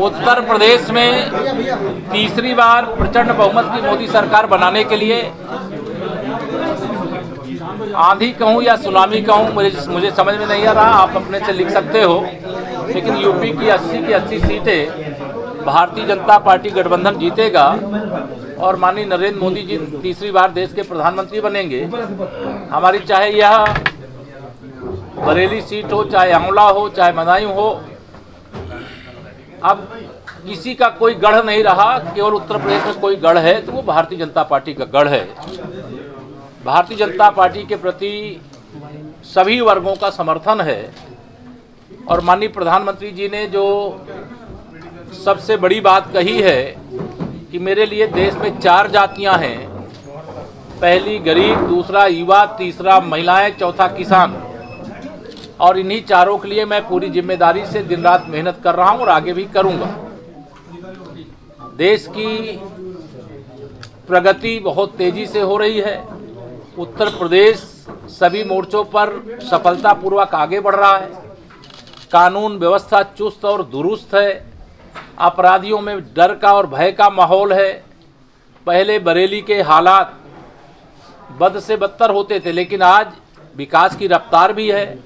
उत्तर प्रदेश में तीसरी बार प्रचंड बहुमत की मोदी सरकार बनाने के लिए आंधी कहूँ या सुनामी कहूँ, मुझे समझ में नहीं आ रहा। आप अपने से लिख सकते हो, लेकिन यूपी की 80 की 80 सीटें भारतीय जनता पार्टी गठबंधन जीतेगा और माननीय नरेंद्र मोदी जी तीसरी बार देश के प्रधानमंत्री बनेंगे। हमारी चाहे यह बरेली सीट हो, चाहे आंवला हो, चाहे बदायूं हो, अब किसी का कोई गढ़ नहीं रहा। केवल उत्तर प्रदेश में कोई गढ़ है तो वो भारतीय जनता पार्टी का गढ़ है। भारतीय जनता पार्टी के प्रति सभी वर्गों का समर्थन है और माननीय प्रधानमंत्री जी ने जो सबसे बड़ी बात कही है कि मेरे लिए देश में 4 जातियां हैं, पहली गरीब, दूसरा युवा, तीसरा महिलाएं, चौथा किसान, और इन्हीं चारों के लिए मैं पूरी जिम्मेदारी से दिन रात मेहनत कर रहा हूं और आगे भी करूंगा। देश की प्रगति बहुत तेजी से हो रही है। उत्तर प्रदेश सभी मोर्चों पर सफलतापूर्वक आगे बढ़ रहा है। कानून व्यवस्था चुस्त और दुरुस्त है। अपराधियों में डर का और भय का माहौल है। पहले बरेली के हालात बद से बदतर होते थे, लेकिन आज विकास की रफ्तार भी है,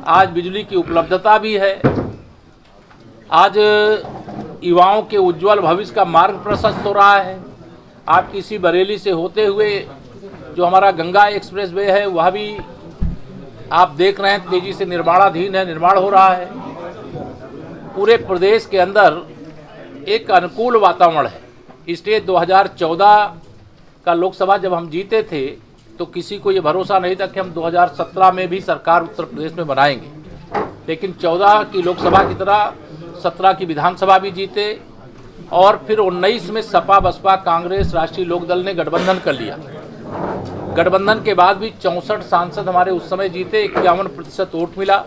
आज बिजली की उपलब्धता भी है, आज युवाओं के उज्जवल भविष्य का मार्ग प्रशस्त हो रहा है। आप किसी बरेली से होते हुए जो हमारा गंगा एक्सप्रेस वे है वह भी आप देख रहे हैं तेजी से निर्माणाधीन है, निर्माण हो रहा है। पूरे प्रदेश के अंदर एक अनुकूल वातावरण है। इसलिए 2014 का लोकसभा जब हम जीते थे तो किसी को ये भरोसा नहीं था कि हम 2017 में भी सरकार उत्तर प्रदेश में बनाएंगे, लेकिन 14 की लोकसभा की तरह 17 की विधानसभा भी जीते और फिर 19 में सपा, बसपा, कांग्रेस, राष्ट्रीय लोकदल ने गठबंधन कर लिया। गठबंधन के बाद भी 64 सांसद हमारे उस समय जीते, 51% वोट मिला।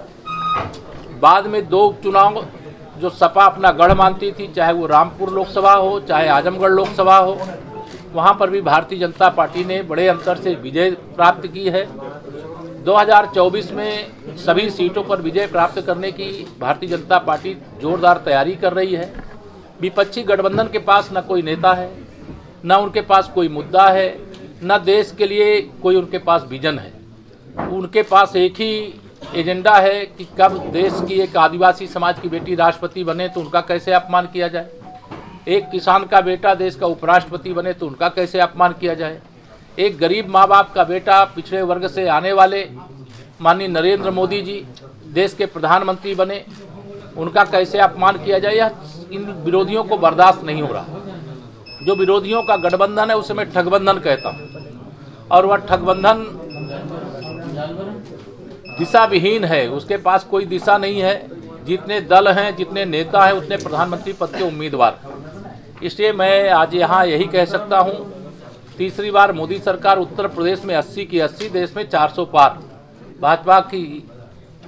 बाद में 2 उपचुनाव जो सपा अपना गढ़ मानती थी, चाहे वो रामपुर लोकसभा हो, चाहे आजमगढ़ लोकसभा हो, वहाँ पर भी भारतीय जनता पार्टी ने बड़े अंतर से विजय प्राप्त की है। 2024 में सभी सीटों पर विजय प्राप्त करने की भारतीय जनता पार्टी जोरदार तैयारी कर रही है। विपक्षी गठबंधन के पास न कोई नेता है, न उनके पास कोई मुद्दा है, न देश के लिए कोई उनके पास विजन है। उनके पास एक ही एजेंडा है कि कब देश की एक आदिवासी समाज की बेटी राष्ट्रपति बने तो उनका कैसे अपमान किया जाए, एक किसान का बेटा देश का उपराष्ट्रपति बने तो उनका कैसे अपमान किया जाए, एक गरीब माँ बाप का बेटा पिछड़े वर्ग से आने वाले माननीय नरेंद्र मोदी जी देश के प्रधानमंत्री बने, उनका कैसे अपमान किया जाए। यह इन विरोधियों को बर्दाश्त नहीं हो रहा। जो विरोधियों का गठबंधन है उसे मैं ठगबंधन कहता हूँ, और वह ठगबंधन दिशा विहीन है। उसके पास कोई दिशा नहीं है। जितने दल हैं, जितने नेता हैं, उतने प्रधानमंत्री पद के उम्मीदवार। इसलिए मैं आज यहाँ यही कह सकता हूँ, तीसरी बार मोदी सरकार उत्तर प्रदेश में 80 की 80, देश में 400 पार भाजपा की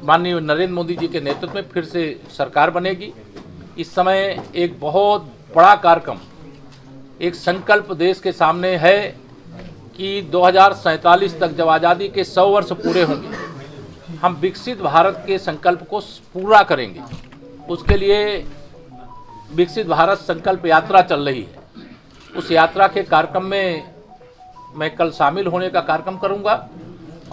माननीय नरेंद्र मोदी जी के नेतृत्व में फिर से सरकार बनेगी। इस समय एक बहुत बड़ा कार्यक्रम, एक संकल्प देश के सामने है कि 2047 तक जब आज़ादी के 100 वर्ष पूरे होंगे, हम विकसित भारत के संकल्प को पूरा करेंगे। उसके लिए विकसित भारत संकल्प यात्रा चल रही है। उस यात्रा के कार्यक्रम में मैं कल शामिल होने का कार्यक्रम करूंगा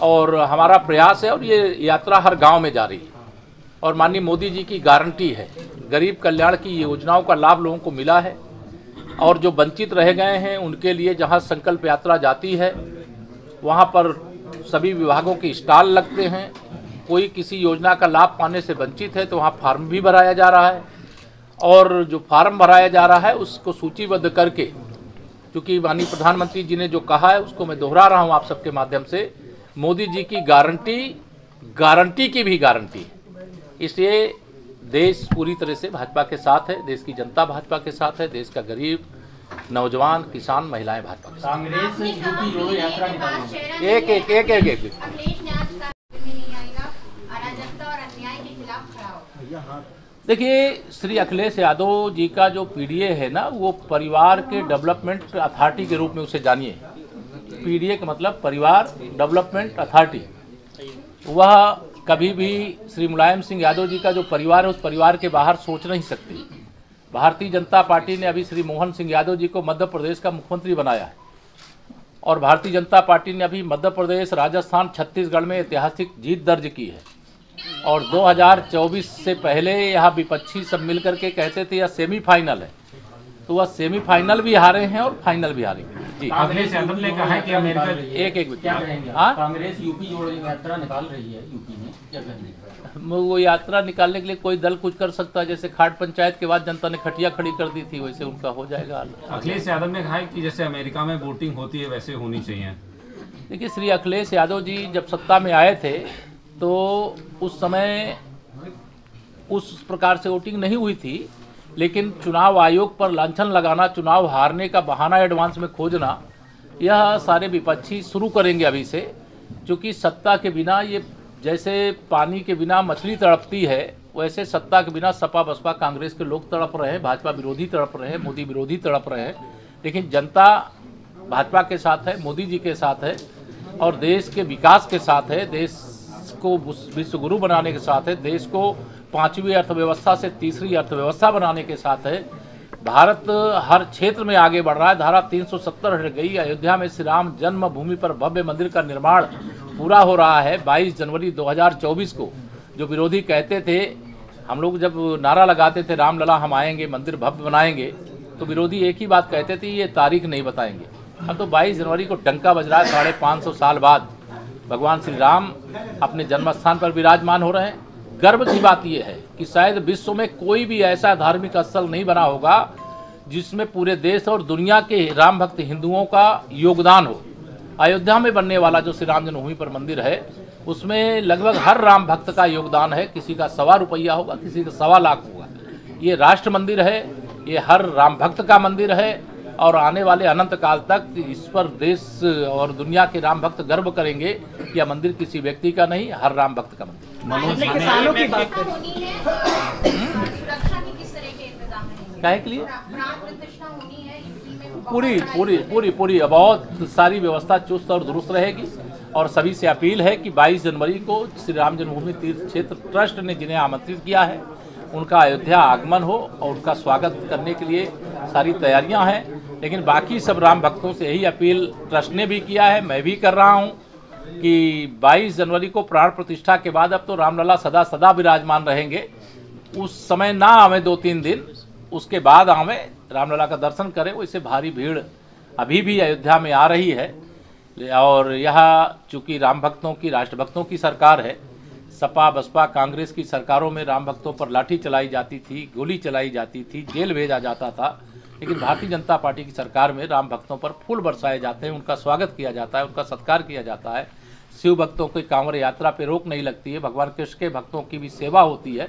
और हमारा प्रयास है, और ये यात्रा हर गांव में जा रही है और माननीय मोदी जी की गारंटी है। गरीब कल्याण की योजनाओं का लाभ लोगों को मिला है और जो वंचित रह गए हैं उनके लिए जहां संकल्प यात्रा जाती है वहां पर सभी विभागों के स्टॉल लगते हैं। कोई किसी योजना का लाभ पाने से वंचित है तो वहाँ फार्म भी भराया जा रहा है, और जो फार्म भराया जा रहा है उसको सूचीबद्ध करके, क्योंकि माननीय प्रधानमंत्री जी ने जो कहा है उसको मैं दोहरा रहा हूँ आप सबके माध्यम से, मोदी जी की गारंटी की भी गारंटी है। इसलिए देश पूरी तरह से भाजपा के साथ है, देश की जनता भाजपा के साथ है, देश का गरीब, नौजवान, किसान, महिलाएं भाजपा के साथ। एक देखिए, श्री अखिलेश यादव जी का जो पीडीए है ना, वो परिवार के डेवलपमेंट अथॉरिटी के रूप में उसे जानिए। पीडीए का मतलब परिवार डेवलपमेंट अथॉरिटी। वह कभी भी श्री मुलायम सिंह यादव जी का जो परिवार है उस परिवार के बाहर सोच नहीं सकती। भारतीय जनता पार्टी ने अभी श्री मोहन सिंह यादव जी को मध्य प्रदेश का मुख्यमंत्री बनाया है और भारतीय जनता पार्टी ने अभी मध्य प्रदेश, राजस्थान, छत्तीसगढ़ में ऐतिहासिक जीत दर्ज की है। और 2024 से पहले यहाँ विपक्षी सब मिलकर के कहते थे यह सेमीफाइनल है, तो वह सेमीफाइनल भी हारे हैं और फाइनल भी हारेंगे। जी, कांग्रेस यादव ने कहा है कि अमेरिका कांग्रेस यूपी जोड़ो यात्रा निकाल रही है, यूपी में क्या कहेंगे? वो यात्रा निकालने के लिए कोई दल कुछ कर सकता है। जैसे खाट पंचायत के बाद जनता ने खटिया खड़ी कर दी थी, वैसे उनका हो जाएगा। अखिलेश यादव ने कहा है कि जैसे अमेरिका में वोटिंग होती है वैसे होनी चाहिए। देखिए, श्री अखिलेश यादव जी जब सत्ता में आए थे तो उस समय उस प्रकार से वोटिंग नहीं हुई थी, लेकिन चुनाव आयोग पर लांछन लगाना, चुनाव हारने का बहाना एडवांस में खोजना, यह सारे विपक्षी शुरू करेंगे अभी से। क्योंकि सत्ता के बिना, ये जैसे पानी के बिना मछली तड़पती है, वैसे सत्ता के बिना सपा बसपा कांग्रेस के लोग तड़प रहे हैं, भाजपा विरोधी तड़प रहे हैं, मोदी विरोधी तड़प रहे हैं। लेकिन जनता भाजपा के साथ है, मोदी जी के साथ है और देश के विकास के साथ है, देश को विश्व गुरु बनाने के साथ है, देश को 5वीं अर्थव्यवस्था से 3री अर्थव्यवस्था बनाने के साथ है। भारत हर क्षेत्र में आगे बढ़ रहा है। धारा 370 हट गई। अयोध्या में श्री राम जन्मभूमि पर भव्य मंदिर का निर्माण पूरा हो रहा है। 22 जनवरी 2024 को जो विरोधी कहते थे, हम लोग जब नारा लगाते थे रामलला हम आएंगे, मंदिर भव्य बनाएंगे, तो विरोधी एक ही बात कहते थे, ये तारीख नहीं बताएंगे। अब तो 22 जनवरी को डंका बज रहा है। 550 साल बाद भगवान श्री राम अपने जन्म स्थान पर विराजमान हो रहे हैं। गर्व की बात यह है कि शायद विश्व में कोई भी ऐसा धार्मिक स्थल नहीं बना होगा जिसमें पूरे देश और दुनिया के राम भक्त हिंदुओं का योगदान हो। अयोध्या में बनने वाला जो श्री राम जन्मभूमि पर मंदिर है, उसमें लगभग हर राम भक्त का योगदान है। किसी का ₹1.25 होगा, किसी का 1.25 लाख होगा। ये राष्ट्र मंदिर है, ये हर राम भक्त का मंदिर है और आने वाले अनंत काल तक इस पर देश और दुनिया के राम भक्त गर्व करेंगे कि यह मंदिर किसी व्यक्ति का नहीं, हर राम भक्त का मंदिर। किसानों की बात करें, काहे के लिए पूरी बहुत सारी व्यवस्था चुस्त और दुरुस्त रहेगी। और सभी से अपील है कि 22 जनवरी को श्री राम जन्मभूमि तीर्थ क्षेत्र ट्रस्ट ने जिन्हें आमंत्रित किया है, उनका अयोध्या आगमन हो और उनका स्वागत करने के लिए सारी तैयारियां हैं। लेकिन बाकी सब राम भक्तों से यही अपील ट्रस्ट ने भी किया है, मैं भी कर रहा हूं कि 22 जनवरी को प्राण प्रतिष्ठा के बाद अब तो रामलला सदा सदा विराजमान रहेंगे। उस समय ना आवे 2-3 दिन, उसके बाद आवे, रामलला का दर्शन करें। वैसे भारी भीड़ अभी भी अयोध्या में आ रही है और यह चूँकि राम भक्तों की, राष्ट्र भक्तों की सरकार है। सपा बसपा कांग्रेस की सरकारों में राम भक्तों पर लाठी चलाई जाती थी, गोली चलाई जाती थी, जेल भेजा जाता था। लेकिन भारतीय जनता पार्टी की सरकार में राम भक्तों पर फूल बरसाए जाते हैं, उनका स्वागत किया जाता है, उनका सत्कार किया जाता है। शिव भक्तों की कांवड़ यात्रा पे रोक नहीं लगती है, भगवान कृष्ण के भक्तों की भी सेवा होती है।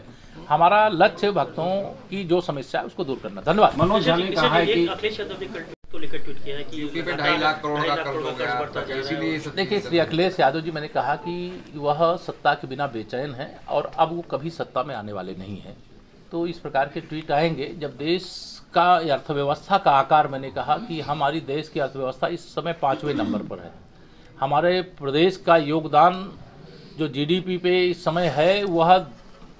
हमारा लक्ष्य भक्तों की जो समस्या है उसको दूर करना। धन्यवाद। मनोज झा ने कहा है कि अखिलेश यादव ने को लेकर ट्वीट किया है कि यूपी पे 2.5 लाख करोड़ का कर्ज हो गया, इसीलिए देखिए, श्री अखिलेश यादव जी, मैंने कहा कि वह सत्ता के बिना बेचैन है और अब वो कभी सत्ता में आने वाले नहीं हैं। तो इस प्रकार के ट्वीट आएंगे जब देश का अर्थव्यवस्था का आकार, मैंने कहा कि हमारी देश की अर्थव्यवस्था इस समय 5वें नंबर पर है। हमारे प्रदेश का योगदान जो जीडीपी पे इस समय है, वह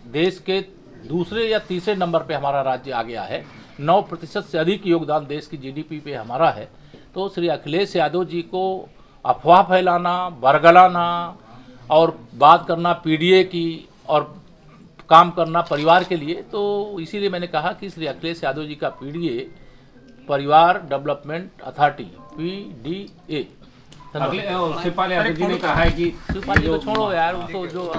देश के दूसरे या तीसरे नंबर पे हमारा राज्य आ गया है। 9% से अधिक योगदान देश की जीडीपी पे हमारा है। तो श्री अखिलेश यादव जी को अफवाह फैलाना, बरगलाना और बात करना पीडीए की और काम करना परिवार के लिए, तो इसीलिए मैंने कहा कि श्री अखिलेश यादव जी का PDA, Parivar development authority, PDA। Shivpal Yadav ji ने कहा है कि शिवपाल जी को छोड़ो यार, उनको जो